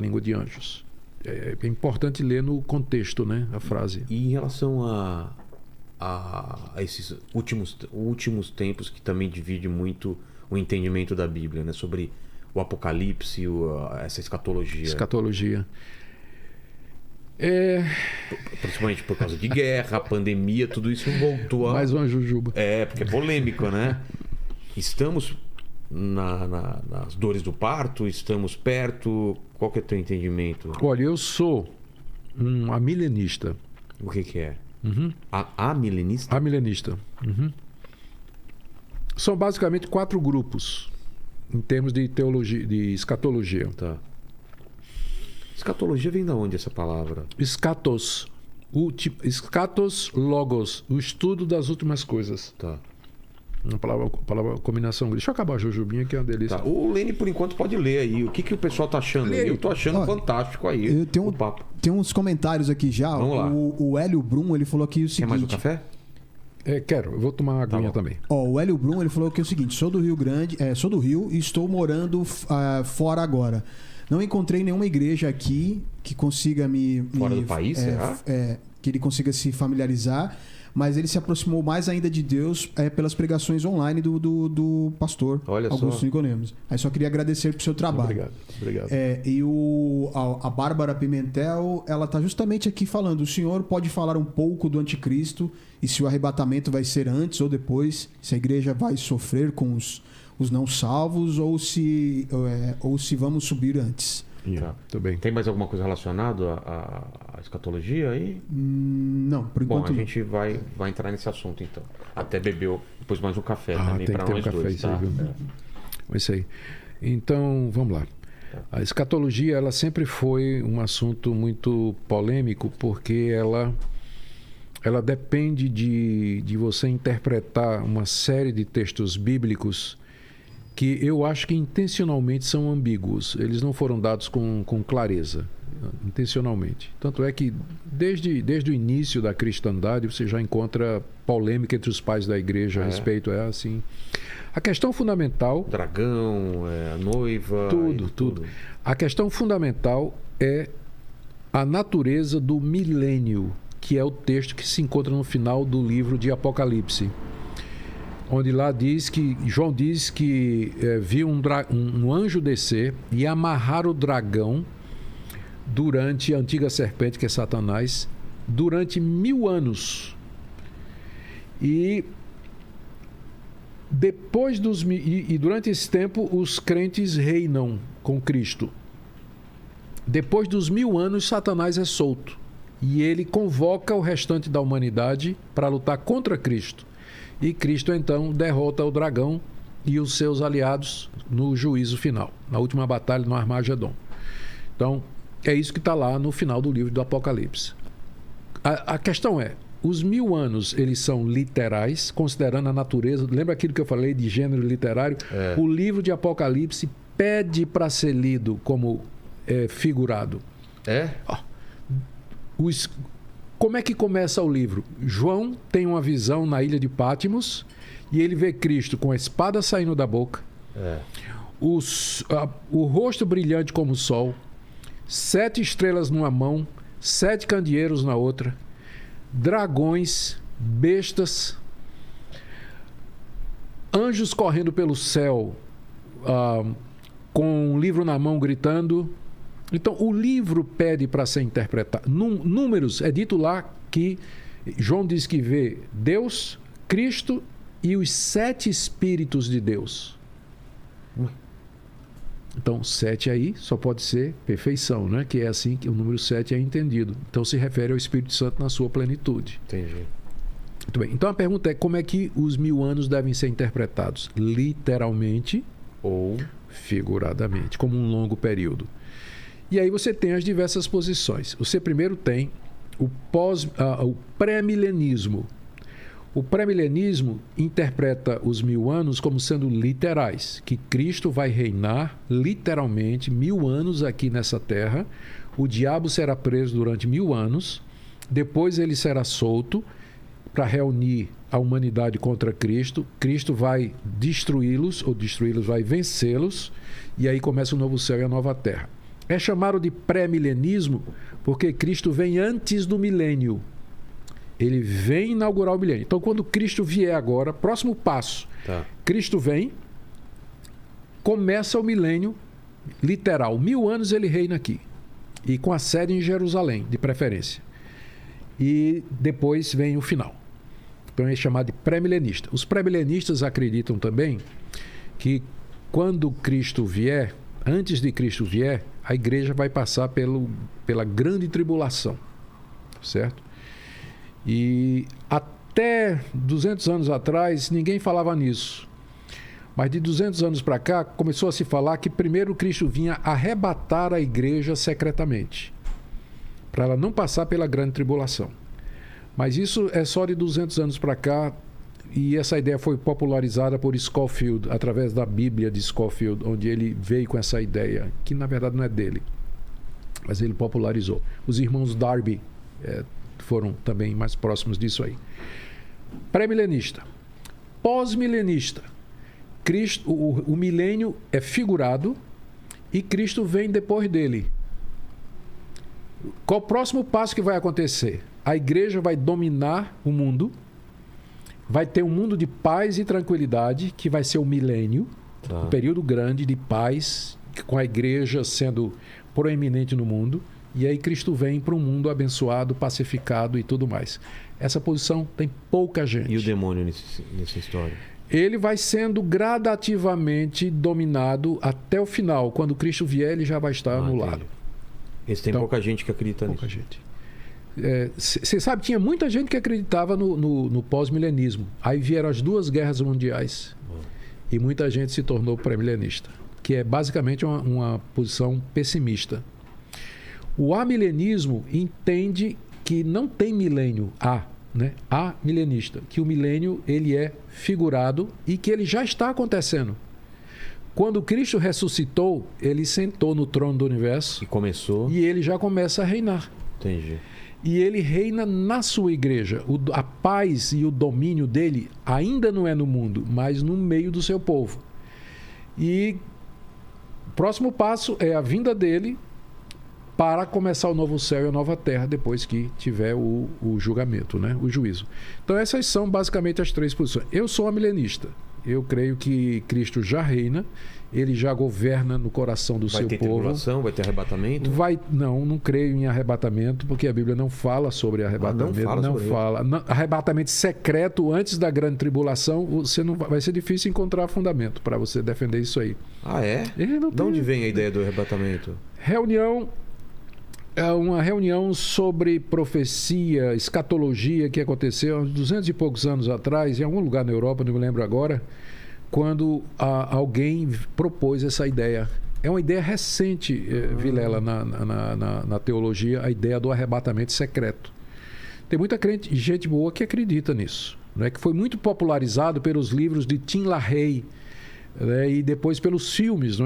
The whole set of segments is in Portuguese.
língua de anjos. É importante ler no contexto, né, a frase. E em relação a esses últimos tempos, que também divide muito o entendimento da Bíblia, né? Sobre o Apocalipse, essa escatologia. Escatologia. Principalmente por causa de guerra, pandemia, tudo isso voltou a... Mais uma jujuba. Porque é polêmico, né? Estamos nas dores do parto, estamos perto. Qual que é o teu entendimento? Olha, eu sou um amilenista. O que é? Uhum. Amilenista? Amilenista. Uhum. São basicamente 4 grupos em termos de teologia, de escatologia. Tá. Escatologia vem de onde essa palavra? Escatos. Escatos logos, o estudo das últimas coisas. Tá. Uma palavra combinação. Deixa eu acabar a jujubinha, que é uma delícia. Tá. O Lene, por enquanto, pode ler aí. O que o pessoal tá achando aí? Eu tô achando fantástico aí o papo. Tem uns comentários aqui já. Vamos lá. O Hélio Brum, ele falou aqui o seguinte... Quer mais um café? Quero. Eu vou tomar uma aguinha também. O Hélio Brum, ele falou aqui o seguinte: sou do Rio Grande, sou do Rio e estou morando fora agora. Não encontrei nenhuma igreja aqui que consiga Fora do país, será? Que ele consiga se familiarizar, mas ele se aproximou mais ainda de Deus pelas pregações online do pastor Augusto Nicodemos. Aí só queria agradecer pro seu trabalho. Obrigado. E a Bárbara Pimentel, ela está justamente aqui falando: o senhor pode falar um pouco do anticristo e se o arrebatamento vai ser antes ou depois, se a igreja vai sofrer com os não salvos ou se vamos subir antes. Tá. Tudo bem. Tem mais alguma coisa relacionada à escatologia aí? Não, por enquanto. Bom, a gente vai entrar nesse assunto então. Até bebeu depois mais um café também para nós dois. Tá? É isso aí. Então, vamos lá. A escatologia, ela sempre foi um assunto muito polêmico, porque ela depende de você interpretar uma série de textos bíblicos que eu acho que intencionalmente são ambíguos. Eles não foram dados com clareza, intencionalmente. Tanto é que desde o início da cristandade você já encontra polêmica entre os pais da igreja a respeito. Assim. A questão fundamental... Dragão, a noiva... Tudo. A questão fundamental é a natureza do milênio, que é o texto que se encontra no final do livro de Apocalipse, onde lá João diz que viu um anjo descer e amarrar o dragão durante a antiga serpente, que é Satanás, durante 1000 anos. E durante esse tempo os crentes reinam com Cristo. Depois dos 1000 anos, Satanás é solto e ele convoca o restante da humanidade para lutar contra Cristo. E Cristo, então, derrota o dragão e os seus aliados no juízo final, na última batalha no Armagedon. Então, é isso que está lá no final do livro do Apocalipse. A questão é, os 1000 anos, eles são literais, considerando a natureza... Lembra aquilo que eu falei de gênero literário? O livro de Apocalipse pede para ser lido como figurado. Como é que começa o livro? João tem uma visão na ilha de Pátimos e ele vê Cristo com a espada saindo da boca, o rosto brilhante como o sol, 7 estrelas numa mão, 7 candeeiros na outra, dragões, bestas, anjos correndo pelo céu, com um livro na mão gritando. Então, o livro pede para ser interpretado. Números, é dito lá que João diz que vê Deus, Cristo e os 7 Espíritos de Deus. Então, 7 aí só pode ser perfeição, né? Que é assim que o número 7 é entendido. Então, se refere ao Espírito Santo na sua plenitude. Entendi. Muito bem. Então, a pergunta é: como é que os 1000 anos devem ser interpretados? Literalmente ou figuradamente, como um longo período. E aí você tem as diversas posições. Você primeiro tem o pré-milenismo. O pré-milenismo interpreta os 1000 anos como sendo literais, que Cristo vai reinar literalmente 1000 anos aqui nessa terra, o diabo será preso durante 1000 anos, depois ele será solto para reunir a humanidade contra Cristo, Cristo vai destruí-los, ou destruí-los vai vencê-los, e aí começa o novo céu e a nova terra. É chamado de pré-milenismo porque Cristo vem antes do milênio. Ele vem inaugurar o milênio. Então, quando Cristo vier agora, próximo passo, Cristo vem, começa o milênio literal. 1000 anos ele reina aqui. E com a sede em Jerusalém, de preferência. E depois vem o final. Então é chamado de pré-milenista. Os pré-milenistas acreditam também que quando Cristo vier, antes de Cristo vier, a igreja vai passar pela grande tribulação. Certo? E até 200 anos atrás, ninguém falava nisso. Mas de 200 anos para cá, começou a se falar que primeiro Cristo vinha arrebatar a igreja secretamente, para ela não passar pela grande tribulação. Mas isso é só de 200 anos para cá, e essa ideia foi popularizada por Scofield, através da Bíblia de Scofield, onde ele veio com essa ideia, que na verdade não é dele, mas ele popularizou. Os irmãos Darby foram também mais próximos disso aí. Pré-milenista. Pós-milenista. Cristo, o milênio é figurado e Cristo vem depois dele. Qual o próximo passo que vai acontecer? A igreja vai dominar o mundo, vai ter um mundo de paz e tranquilidade, que vai ser o milênio, um período grande de paz, com a igreja sendo proeminente no mundo, e aí Cristo vem para um mundo abençoado, pacificado e tudo mais. Essa posição tem pouca gente. E o demônio nessa história? Ele vai sendo gradativamente dominado até o final. Quando Cristo vier, ele já vai estar anulado. Esse tem pouca gente que acredita nisso. Pouca gente. Você sabe, tinha muita gente que acreditava no pós-milenismo. Aí vieram as 2 guerras mundiais. E muita gente se tornou pré-milenista, que é basicamente uma posição pessimista. O amilenismo entende que não tem milênio amilenista, que o milênio ele é figurado e que ele já está acontecendo. Quando Cristo ressuscitou, ele sentou no trono do universo e começou, e ele já começa a reinar. Entendi. E ele reina na sua igreja. A paz e o domínio dele ainda não é no mundo, mas no meio do seu povo. E o próximo passo é a vinda dele para começar o novo céu e a nova terra, depois que tiver o julgamento, o juízo. Então essas são basicamente as 3 posições. Eu sou amilenista. Eu creio que Cristo já reina, ele já governa no coração do seu povo. Vai ter tribulação, vai ter arrebatamento? Não creio em arrebatamento, porque a Bíblia não fala sobre arrebatamento. Não fala. Arrebatamento secreto antes da grande tribulação, vai ser difícil encontrar fundamento para você defender isso aí. Ah, é? De onde vem a ideia do arrebatamento? É uma reunião sobre profecia, escatologia, que aconteceu há uns 200 e poucos anos atrás, em algum lugar na Europa, não me lembro agora, quando alguém propôs essa ideia. É uma ideia recente, Vilela, na teologia, a ideia do arrebatamento secreto. Tem muita gente boa que acredita nisso, que foi muito popularizado pelos livros de Tim LaHaye, e depois pelos filmes,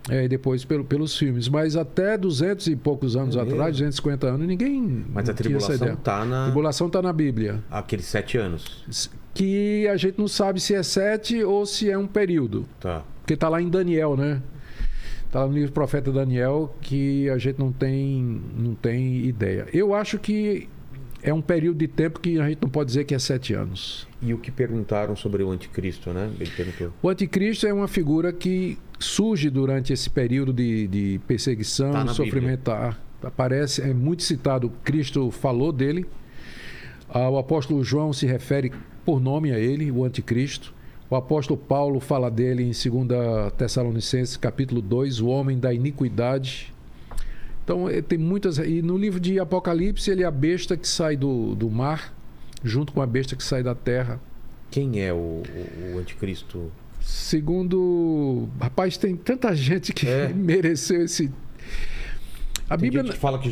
e depois pelos filmes. Mas até 200 e poucos anos atrás, 250 anos, ninguém. Mas a tribulação está A tribulação está na Bíblia. Aqueles 7 anos. Que a gente não sabe se é 7 ou se é um período. Porque está lá em Daniel, Está lá no livro do profeta Daniel, que a gente não tem ideia. Eu acho que é um período de tempo que a gente não pode dizer que é 7 anos. E o que perguntaram sobre o anticristo, Ele perguntou. O anticristo é uma figura que surge durante esse período de perseguição, de sofrimento. Aparece, é muito citado. Cristo falou dele. O apóstolo João se refere por nome a ele, o anticristo. O apóstolo Paulo fala dele em 2 Tessalonicenses, capítulo 2, o homem da iniquidade. Então, tem muitas... E no livro de Apocalipse, ele é a besta que sai do mar, junto com a besta que sai da terra. Quem é o anticristo? Segundo... Rapaz, tem tanta gente que mereceu esse... Tem Bíblia... gente que fala que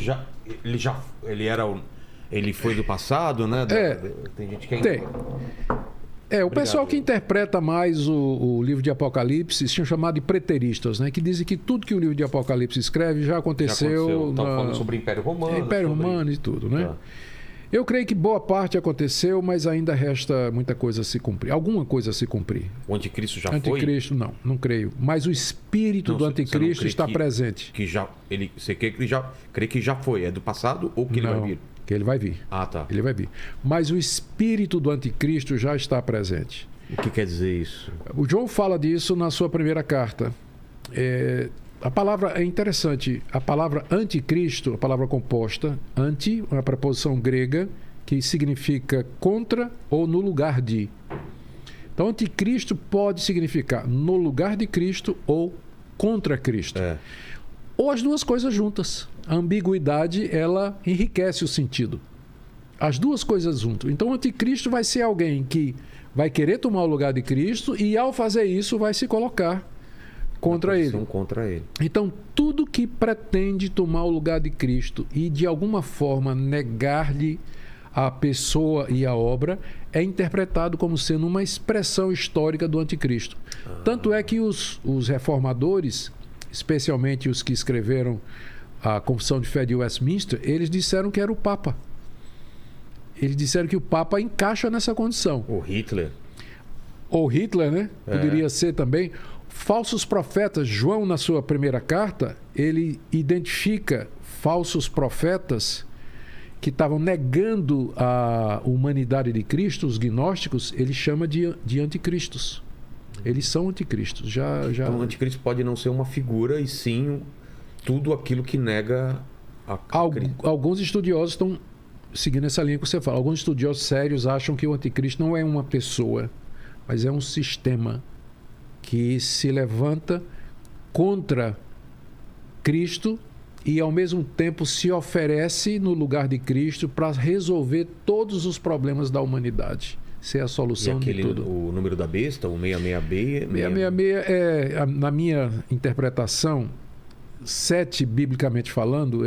ele foi do passado, Tem gente que... Tem. O pessoal que interpreta mais o livro de Apocalipse são chamados de preteristas, que dizem que tudo que o livro de Apocalipse escreve já aconteceu. Estão falando sobre o Império Romano. Império Romano e tudo, Eu creio que boa parte aconteceu, mas ainda resta muita coisa a se cumprir. Alguma coisa a se cumprir. O anticristo já Anticristo, foi? não creio. Mas o espírito do anticristo está presente. Você crê que já foi? É do passado ou que ele vai vir? Que ele vai vir. Ah, tá. Ele vai vir. Mas o espírito do anticristo já está presente. O que quer dizer isso? O João fala disso na sua primeira carta. A palavra é interessante. A palavra anticristo, a palavra composta, anti, uma preposição grega que significa contra ou no lugar de. Então, anticristo pode significar no lugar de Cristo ou contra Cristo. Ou as duas coisas juntas. A ambiguidade, ela enriquece o sentido. As duas coisas juntas. Então, o anticristo vai ser alguém que vai querer tomar o lugar de Cristo e, ao fazer isso, vai se colocar contra ele. Então, tudo que pretende tomar o lugar de Cristo e, de alguma forma, negar-lhe a pessoa e a obra é interpretado como sendo uma expressão histórica do anticristo. Tanto é que os reformadores, especialmente os que escreveram a Confissão de Fé de Westminster, eles disseram que era o Papa. Eles disseram que o Papa encaixa nessa condição. Ou Hitler, né? Poderia ser também. Falsos profetas, João, na sua primeira carta, ele identifica falsos profetas que estavam negando a humanidade de Cristo, os gnósticos, ele chama de anticristos. Eles são anticristos. Então, o anticristo pode não ser uma figura, e sim tudo aquilo que nega a Cristo. Alguns estudiosos estão seguindo essa linha que você fala. Alguns estudiosos sérios acham que o anticristo não é uma pessoa, mas é um sistema que se levanta contra Cristo e, ao mesmo tempo, se oferece no lugar de Cristo para resolver todos os problemas da humanidade. Ser a solução de tudo. O número da besta, o 666? 666 na minha interpretação, 7, biblicamente falando,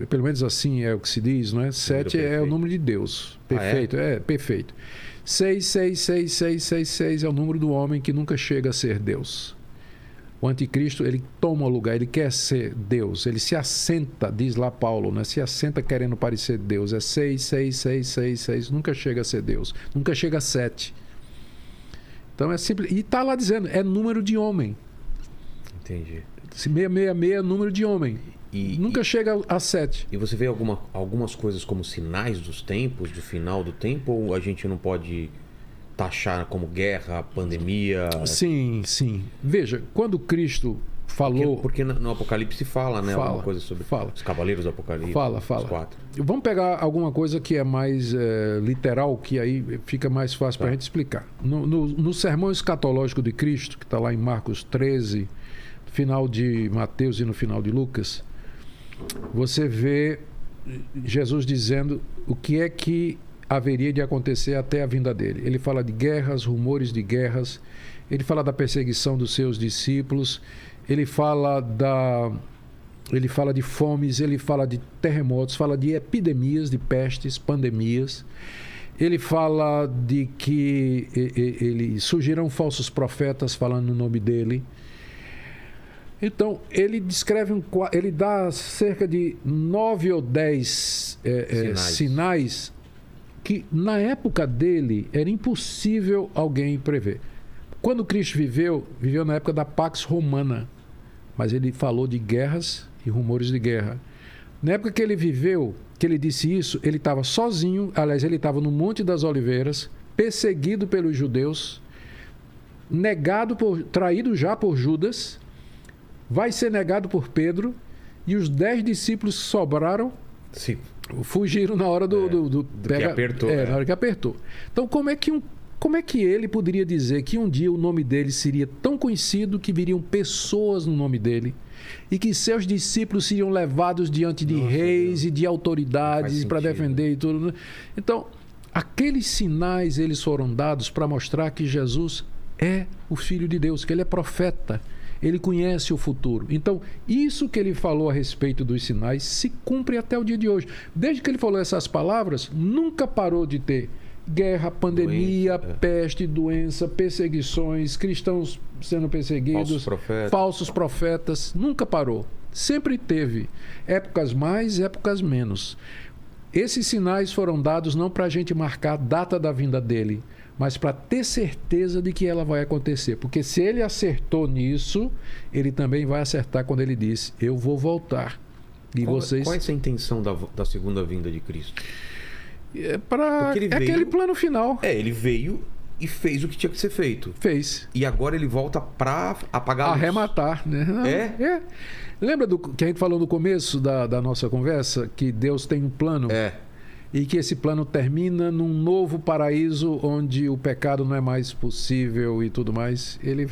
pelo menos assim é o que se diz, não é? 7 é o número de Deus. Perfeito, perfeito. 6 é o número do homem que nunca chega a ser Deus. O anticristo, ele toma o lugar, ele quer ser Deus, ele se assenta, diz lá Paulo, né? Se assenta querendo parecer Deus. É 6, nunca chega a ser Deus, nunca chega a 7. Então é simples. E está lá dizendo, é número de homem. Entendi. 666 é número de homem. Nunca chega a 7. E você vê algumas coisas como sinais dos tempos, do final do tempo, ou a gente não pode taxar como guerra, pandemia? Sim. Veja, quando Cristo falou... Porque no Apocalipse fala, né? Alguma coisa sobre os cavaleiros do Apocalipse. Fala. Os 4. Vamos pegar alguma coisa que é mais literal, que aí fica mais fácil para a gente explicar. No sermão escatológico de Cristo, que está lá em Marcos 13, final de Mateus e no final de Lucas, você vê Jesus dizendo o que é que haveria de acontecer até a vinda dele. Ele fala de guerras, rumores de guerras, ele fala da perseguição dos seus discípulos, ele fala de fomes, ele fala de terremotos, fala de epidemias, de pestes, pandemias. Ele fala de que surgirão falsos profetas falando no nome dele. Então, ele descreve ele dá cerca de 9 ou 10 sinais que, na época dele, era impossível alguém prever. Quando Cristo viveu na época da Pax Romana, mas ele falou de guerras e rumores de guerra. Na época que ele viveu, que ele disse isso, ele estava sozinho, aliás, ele estava no Monte das Oliveiras, perseguido pelos judeus, traído já por Judas, vai ser negado por Pedro, e os 10 discípulos que sobraram fugiram na hora que apertou. Na hora que apertou. Então, como é que ele poderia dizer que um dia o nome dele seria tão conhecido que viriam pessoas no nome dele e que seus discípulos seriam levados diante de reis e de autoridades para defender e tudo? Então, aqueles sinais eles foram dados para mostrar que Jesus é o Filho de Deus, que ele é profeta. Ele conhece o futuro. Então, isso que ele falou a respeito dos sinais se cumpre até o dia de hoje. Desde que ele falou essas palavras, nunca parou de ter guerra, pandemia, peste, doença, perseguições, cristãos sendo perseguidos, falsos profetas. Nunca parou. Sempre teve épocas mais, épocas menos. Esses sinais foram dados não para a gente marcar a data da vinda dele, mas para ter certeza de que ela vai acontecer. Porque se ele acertou nisso, ele também vai acertar quando ele disse: eu vou voltar. E Qual é essa intenção da segunda vinda de Cristo? Aquele plano final. Ele veio e fez o que tinha que ser feito. Fez. E agora ele volta para apagar a luz. Arrematar, né? É? Lembra do que a gente falou no começo da nossa conversa? Que Deus tem um plano? E que esse plano termina num novo paraíso onde o pecado não é mais possível e tudo mais. Ele